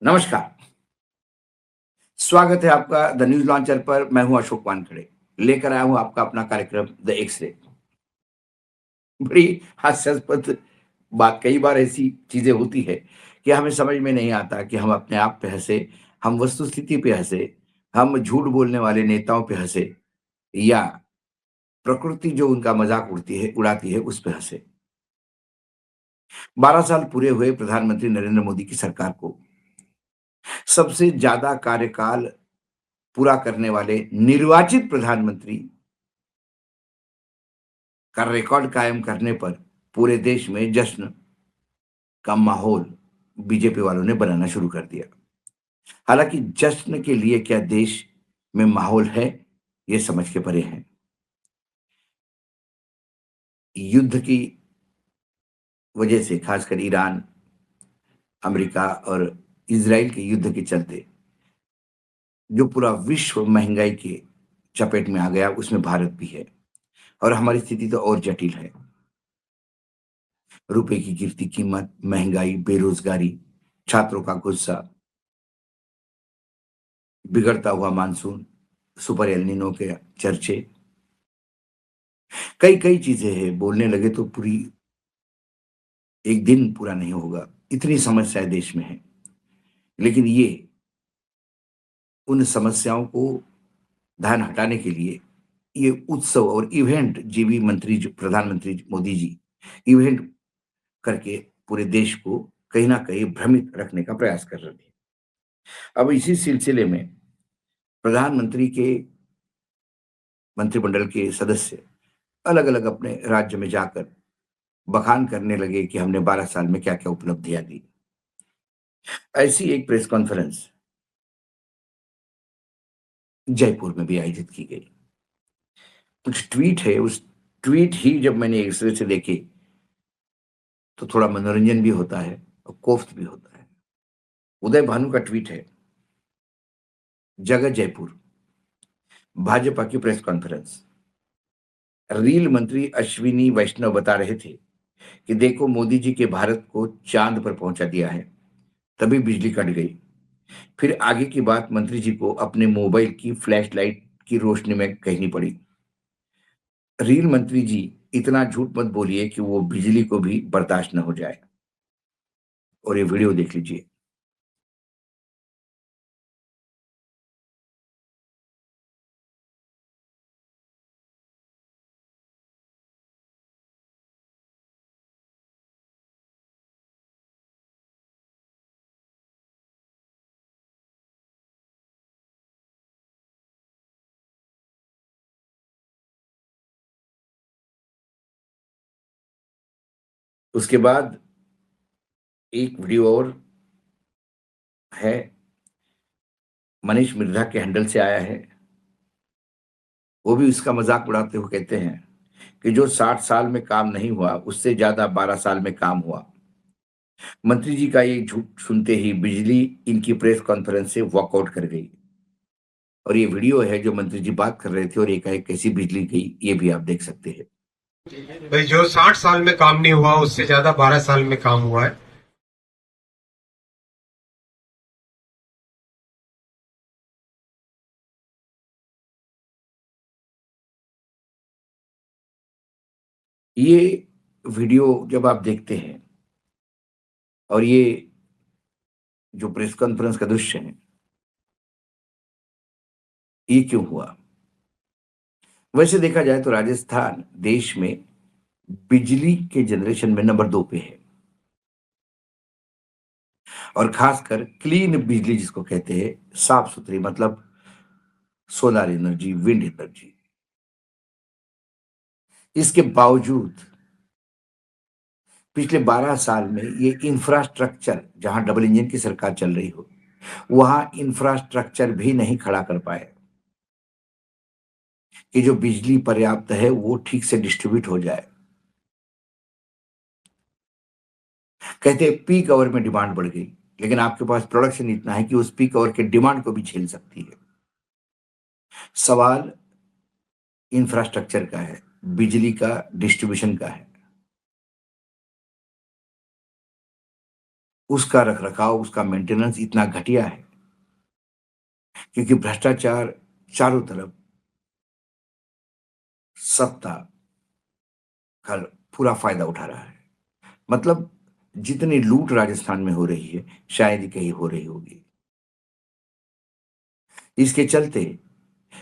नमस्कार, स्वागत है आपका द न्यूज़ लॉन्चर पर। मैं हूं अशोक वानखेड़े, लेकर आया हूं आपका अपना कार्यक्रम द एक्स-रे। बड़ी हास्यास्पद बात, कई बार ऐसी चीज़ें होती है कि हमें समझ में नहीं आता कि हम अपने आप पे हँसे, हम वस्तुस्थिति पे हँसे, हम झूठ बोलने वाले नेताओं पे हँसे या प्रकृति जो उनका मज़ाक उड़ाती है उस पे हँसे। 12 साल पूरे हुए प्रधानमंत्री नरेंद्र मोदी की सरकार को। सबसे ज़्यादा कार्यकाल पूरा करने वाले निर्वाचित प्रधानमंत्री का रिकॉर्ड कायम करने पर पूरे देश में जश्न का माहौल बीजेपी वालों ने बनाना शुरू कर दिया। हालांकि जश्न के लिए क्या देश में माहौल है, ये समझ के परे है। युद्ध की वजह से खासकर ईरान, अमेरिका और इजराइल के युद्ध के चलते जो पूरा विश्व महंगाई के चपेट में आ गया, उसमें भारत भी है और हमारी स्थिति तो और जटिल है। रुपए की गिरती कीमत, महंगाई, बेरोजगारी, छात्रों का गुस्सा, बिगड़ता हुआ मानसून, सुपर एल नीनो के चर्चे, कई चीजें हैं। बोलने लगे तो पूरी एक दिन पूरा नहीं होगा, इतनी समस्याएं देश में है। लेकिन ये उन समस्याओं को ध्यान हटाने के लिए ये उत्सव और इवेंट जीवी मंत्री जो प्रधानमंत्री मोदी जी इवेंट करके पूरे देश को कहीं ना कहीं भ्रमित रखने का प्रयास कर रहे थे। अब इसी सिलसिले में प्रधानमंत्री के मंत्रिमंडल के सदस्य अलग अलग अपने राज्य में जाकर बखान करने लगे कि हमने 12 साल में क्या क्या उपलब्धियां दी। ऐसी एक प्रेस कॉन्फ्रेंस जयपुर में भी आयोजित की गई। कुछ ट्वीट है, उस ट्वीट ही जब मैंने एक तरह से देखे तो थोड़ा मनोरंजन भी होता है और कोफ्त भी होता है। उदय भानु का ट्वीट है, जगह जयपुर, भाजपा की प्रेस कॉन्फ्रेंस। रील मंत्री अश्विनी वैष्णव बता रहे थे कि देखो मोदी जी के भारत को चांद पर पहुंचा दिया है, तभी बिजली कट गई। फिर आगे की बात मंत्री जी को अपने मोबाइल की फ्लैश लाइट की रोशनी में कहनी पड़ी। रील मंत्री जी, इतना झूठ मत बोलिए कि वो बिजली को भी बर्दाश्त न हो जाए। और ये वीडियो देख लीजिए। उसके बाद एक वीडियो और है, मनीष मिर्धा के हैंडल से आया है। वो भी उसका मजाक उड़ाते हुए कहते हैं कि जो 60 साल में काम नहीं हुआ उससे ज्यादा 12 साल में काम हुआ। मंत्री जी का ये झूठ सुनते ही बिजली इनकी प्रेस कॉन्फ्रेंस से वॉकआउट कर गई। और ये वीडियो है जो मंत्री जी बात कर रहे थे और एकाएक कैसी बिजली गई, ये भी आप देख सकते हैं। भाई जो 60 साल में काम नहीं हुआ उससे ज्यादा 12 साल में काम हुआ है। ये वीडियो जब आप देखते हैं और ये जो प्रेस कॉन्फ्रेंस का दृश्य है, ये क्यों हुआ? वैसे देखा जाए तो राजस्थान देश में बिजली के जनरेशन में नंबर 2 पे है और खासकर क्लीन बिजली जिसको कहते हैं, साफ सुथरी, मतलब सोलर एनर्जी, विंड एनर्जी। इसके बावजूद पिछले 12 साल में ये इंफ्रास्ट्रक्चर, जहां डबल इंजन की सरकार चल रही हो, वहां इंफ्रास्ट्रक्चर भी नहीं खड़ा कर पाए कि जो बिजली पर्याप्त है वो ठीक से डिस्ट्रीब्यूट हो जाए। कहते हैं पीक आवर में डिमांड बढ़ गई, लेकिन आपके पास प्रोडक्शन इतना है कि उस पीक आवर के डिमांड को भी झेल सकती है। सवाल इंफ्रास्ट्रक्चर का है, बिजली का डिस्ट्रीब्यूशन का है। उसका रखरखाव, उसका मेंटेनेंस इतना घटिया है क्योंकि भ्रष्टाचार चारों तरफ सत्ता का पूरा फायदा उठा रहा है। मतलब जितनी लूट राजस्थान में हो रही है, शायद ही कहीं हो रही होगी। इसके चलते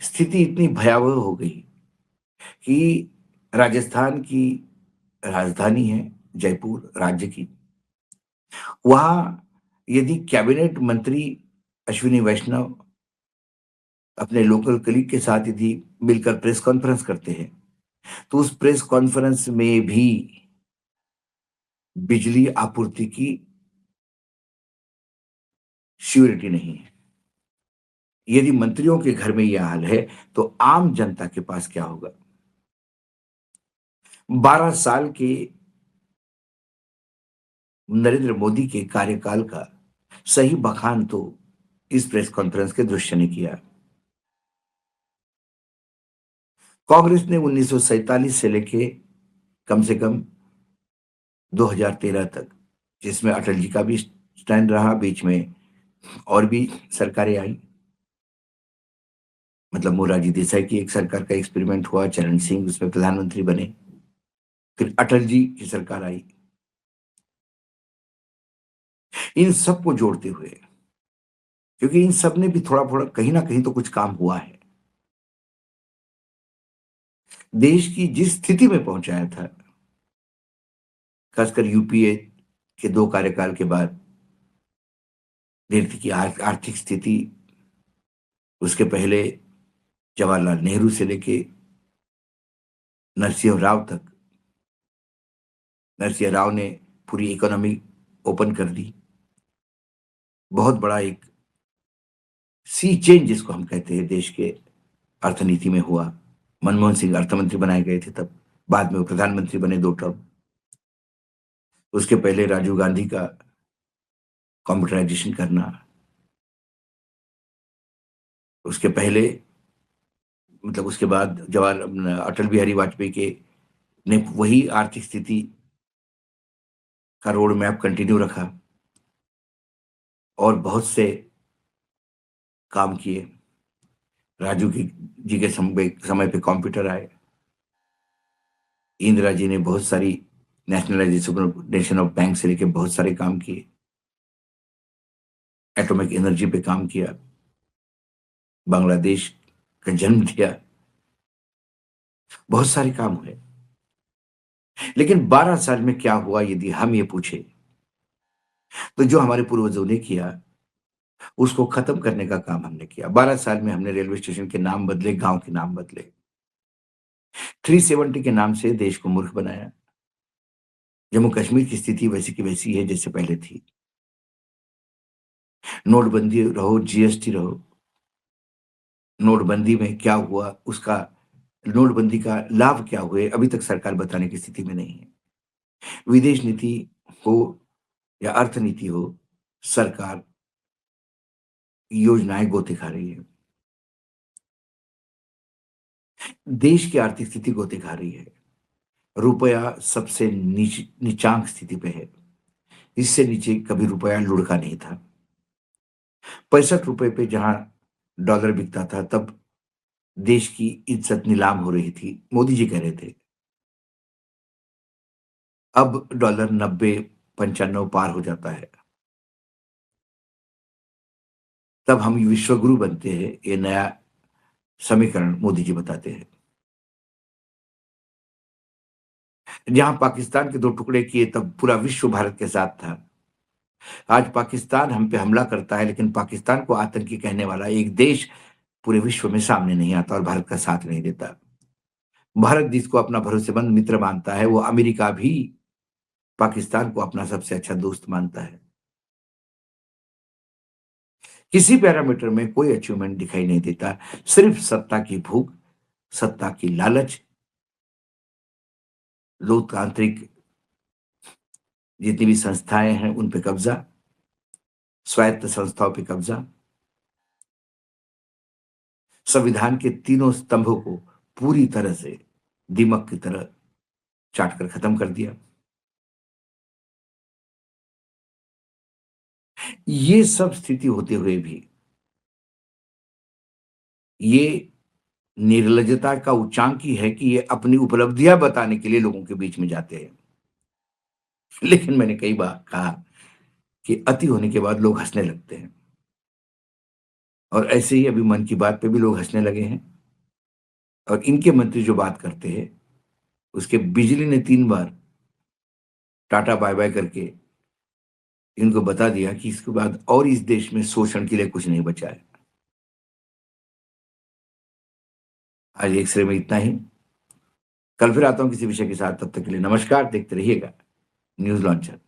स्थिति इतनी भयावह हो गई कि राजस्थान की राजधानी है जयपुर राज्य की, वहां यदि कैबिनेट मंत्री अश्विनी वैष्णव अपने लोकल कलीग के साथ यदि मिलकर प्रेस कॉन्फ्रेंस करते हैं, तो उस प्रेस कॉन्फ्रेंस में भी बिजली आपूर्ति की श्योरिटी नहीं है। यदि मंत्रियों के घर में यह हाल है, तो आम जनता के पास क्या होगा? 12 साल के नरेंद्र मोदी के कार्यकाल का सही बखान तो इस प्रेस कॉन्फ्रेंस के दृश्य ने किया। कांग्रेस ने 1947 से लेके कम से कम 2013 तक, जिसमें अटल जी का भी स्टैंड रहा, बीच में और भी सरकारें आई, मतलब मोरारजी देसाई की एक सरकार का एक्सपेरिमेंट हुआ, चरण सिंह उसमें प्रधानमंत्री बने, फिर अटल जी की सरकार आई। इन सबको जोड़ते हुए, क्योंकि इन सब ने भी थोड़ा थोड़ा कहीं ना कहीं तो कुछ काम हुआ है, देश की जिस स्थिति में पहुंचाया था, खासकर यूपीए के 2 कार्यकाल के बाद देश की आर्थिक स्थिति, उसके पहले जवाहरलाल नेहरू से लेके नरसिंह राव तक, नरसिंह राव ने पूरी इकोनॉमी ओपन कर दी। बहुत बड़ा एक सी चेंज जिसको हम कहते हैं देश के अर्थनीति में हुआ। मनमोहन सिंह अर्थमंत्री बनाए गए थे तब, बाद में वो प्रधानमंत्री बने 2 टर्म। उसके पहले राजीव गांधी का कंप्यूटराइजेशन करना, उसके पहले मतलब उसके बाद जवाहर अटल बिहारी वाजपेयी के ने वही आर्थिक स्थिति का रोड मैप कंटिन्यू रखा और बहुत से काम किए। राजू की जी के समय पे कंप्यूटर आए। इंदिरा जी ने बहुत सारी नेशनलाइजेशन ऑफ बैंक से लेके बहुत सारे काम किए, एटॉमिक एनर्जी पे काम किया, बांग्लादेश का जन्म दिया, बहुत सारे काम हुए। लेकिन 12 साल में क्या हुआ यदि हम ये पूछे, तो जो हमारे पूर्वजों ने किया उसको खत्म करने का काम हमने किया। 12 साल में हमने रेलवे स्टेशन के नाम बदले, गांव के नाम बदले, 370 के नाम से देश को मूर्ख बनाया। जम्मू कश्मीर की स्थिति वैसी की वैसी है जैसे पहले थी। नोटबंदी रहो, जीएसटी रहो, नोटबंदी में क्या हुआ, उसका नोटबंदी का लाभ क्या हुए अभी तक सरकार बताने की स्थिति में नहीं है। विदेश नीति हो या अर्थनीति हो, सरकार योजनाएं गोते खा रही है। देश की आर्थिक स्थिति गोते खा रही है। रुपया सबसे नीचांक स्थिति पे है। इससे नीचे कभी रुपया लुढ़का नहीं था। 65 रुपए पे जहां डॉलर बिकता था, तब देश की इज्जत नीलाम हो रही थी। मोदी जी कह रहे थे अब डॉलर 90-95 पार हो जाता है, तब हम विश्वगुरु बनते हैं। ये नया समीकरण मोदी जी बताते हैं। जहां पाकिस्तान के 2 टुकड़े किए तब पूरा विश्व भारत के साथ था। आज पाकिस्तान हम पे हमला करता है, लेकिन पाकिस्तान को आतंकी कहने वाला एक देश पूरे विश्व में सामने नहीं आता और भारत का साथ नहीं देता। भारत जिसको अपना भरोसेमंद मित्र मानता है, वो अमेरिका भी पाकिस्तान को अपना सबसे अच्छा दोस्त मानता है। किसी पैरामीटर में कोई अचीवमेंट दिखाई नहीं देता, सिर्फ सत्ता की भूख, सत्ता की लालच, लोकतांत्रिक जितनी भी संस्थाएं हैं उन पे कब्जा, स्वायत्त संस्थाओं पे कब्जा, संविधान के तीनों स्तंभों को पूरी तरह से दीमक की तरह चाट कर खत्म कर दिया। ये सब स्थिति होते हुए भी ये निर्लज्जता का उच्चांक ही है कि ये अपनी उपलब्धियां बताने के लिए लोगों के बीच में जाते हैं। लेकिन मैंने कई बार कहा कि अति होने के बाद लोग हंसने लगते हैं, और ऐसे ही अभी मन की बात पे भी लोग हंसने लगे हैं। और इनके मंत्री जो बात करते हैं, उसके बिजली ने 3 बार टाटा बाय बाय करके इनको बता दिया कि इसके बाद और इस देश में शोषण के लिए कुछ नहीं बचा है। आज एक्सरे में इतना ही। कल फिर आता हूं किसी विषय के साथ, तब तक के लिए नमस्कार। देखते रहिएगा न्यूज लॉन्चर।